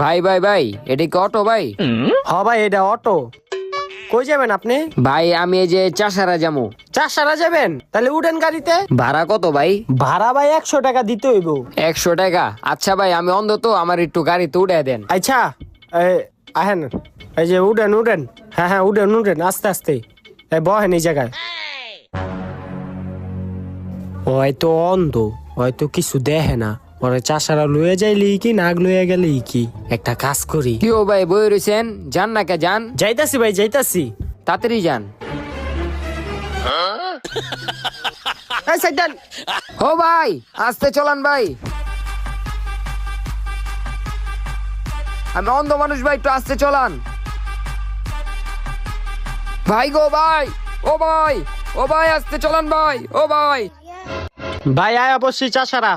ভাই ভাই ভাই, এটা কি অটো ভাই? হ ভাই, এটা অটো। কই যাবেন আপনি? ভাই আমি এই যে চাষারা যাবো। চাষারা যাবেন? তাহলে উঠেন গাড়িতে। ভাড়া কত ভাই? ভাড়া ভাই 100 টাকা দিতে হইব। 100 টাকা? আচ্ছা ভাই, আমি অন্ধ তো, আমার একটু গাড়িতে উঠে দেন। আচ্ছা, আহেন, এই যে উঠেন উঠেন। হ্যাঁ হ্যাঁ, উঠেন উঠেন, আস্তে আস্তে। বহেন এই জায়গায়। হয়তো অন্ধ, হয়তো কিছু দেখে না। পরে চাষারা লয়ে যাইলি কি নাগ লয়ে গেলি কি? একটা কাজ করি। কি ও ভাই, বই রয়েছেন? যান না কে, যান। যাইতাছি ভাই, যাইতাছি। তাড়াতাড়ি যান। এই সাইডান। ও ভাই, আস্তে চলান ভাই। আমি অন্ধ মানুষ ভাই, একটু আস্তে চলান। ভাই গো ভাই, ও ভাই, ও ভাই আস্তে চলান ভাই, ও ভাই। ভাই আয় অবশ্যই চাষারা।